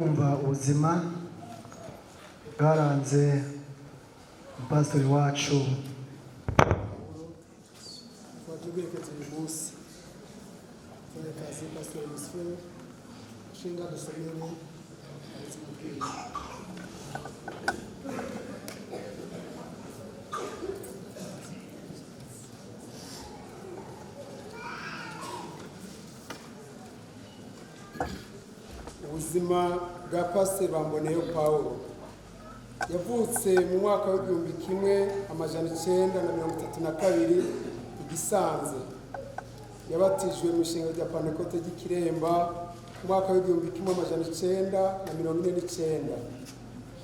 kumva ubuzima bwaranze pastori wacu watubwekeze uyu munsi turekaze pastori Yusuf shinga dusomere ubuzima bwiwe. Ubuzima bwa pasiteri Bamboneyeho Paul yavutse mu mwaka w'igihumbi kimwe amajana 932 igisanze. Yabatijwe mu ishinga rya Pantekote ry'Ikiremba mu mwaka w'igihumbi kimwe amajana 949.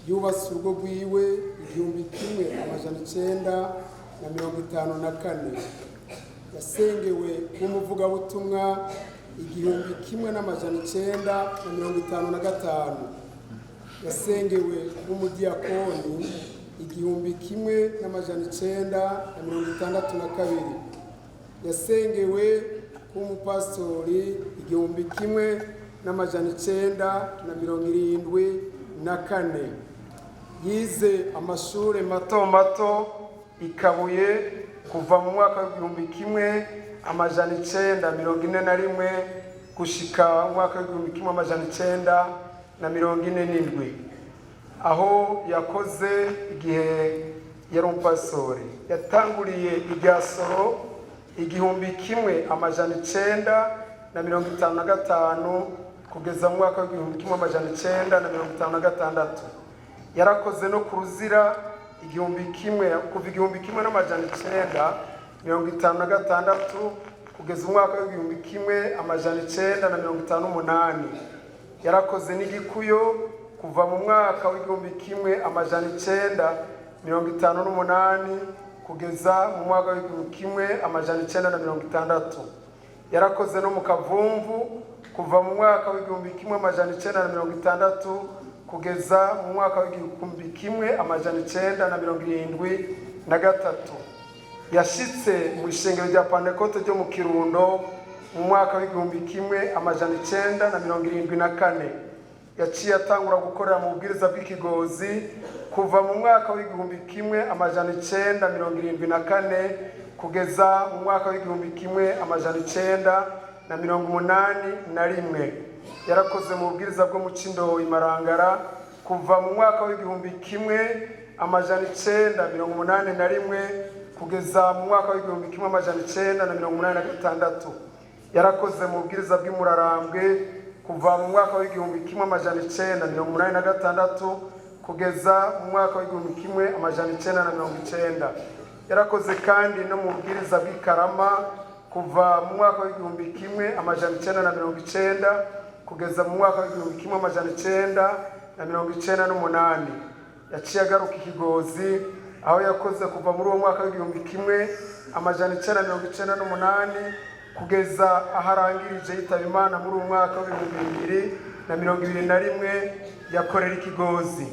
Yubatse urugo rwiwe igihumbi kimwe amajana 954. Yasengewe nk'umuvugabutumwa igihumbi kimwe n'amajana 955. Yasengewe nk'umudiyakoni igihumbi kimwe n'amajana 962. Yasengewe nk'umupastori igihumbi kimwe n'amajana 974. Yize amashuri mato mato ikabuye kuva mu mwaka w'igihumbi kimwe amajana 941 gushika mu mwaka w'igihumbi kimwe amajana 947, aho yakoze igihe yari umupastori. Yatanguriye iryasoro igihumbi kimwe amajana 955 kugeza mu mwaka w'igihumbi kimwe amajana 956. Yarakoze no ku Ruzira igihumbi kimwe kuva igihumbi kimwe n'amajana 956 kugeza umwaka w'igihumbi kimwe amajana 958. Yarakoze n'Igikuyo kuva mu mwaka w'igihumbi kimwe amajana 958 kugeza mu mwaka w'igihumbi kimwe amajana 960. Yarakoze no mu Kavumvu kuva mu mwaka w'igihumbi kimwe amajana 960 kugeza mu mwaka w'igihumbi kimwe amajana 973. Yashitse mu ishengero rya Pantekote ryo mu Kirundo mu mwaka w'igihumbi kimwe amajana 974. Yaciye atangura gukorera mu bwiriza bw'ikigozi kuva mu mwaka w'igihumbi kimwe amajana 974 kugeza mu mwaka w'igihumbi kimwe amajana 981. Yarakoze mu bwiriza bwo mu Cindo Imarangara kuva mu mwaka w'igihumbi kimwe amajana 981 kugeza mu mwaka w'igihumbi kimwe amajana 986. Yarakoze mu bwiriza bw'Imurarambwe kuva mu mwaka w'igihumbi kimwe amajana 986 kugeza mu mwaka w'igihumbi kimwe amajana 990. Yarakoze kandi no mu bwiriza bw'Ikarama kuva mu mwaka w'igihumbi kimwe amajana 990 kugeza mu mwaka w'igihumbi kimwe amajana 998. Yaciye agaruka Ikigozi aho yakoze kuva muri uwo mwaka w'igihumbi kimwe amajana 998 kugeza aharangirije yitaba Imana muri uwo mwaka w'ibihumbi 2021. Yakorera Ikigozi.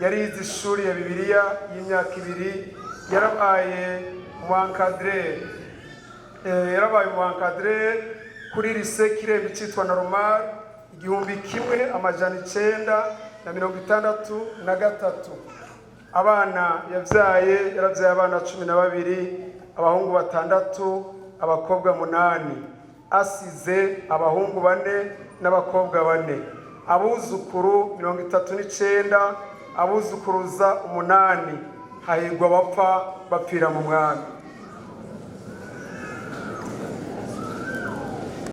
Yarize ishuri ya Bibiliya y'imyaka 2. Yarabaye mu encadré kuri lycée Kirembe cyitwa Normal igihumbi kimwe amajana 963. Abana yaravyaye abana 12, abahungu 6, abakobwa 8. Asize abahungu 4 n'abakobwa 4. Abuzukuru 39, abuzukuruza 8. Hahirwa bapfa bapfira mu Mwami.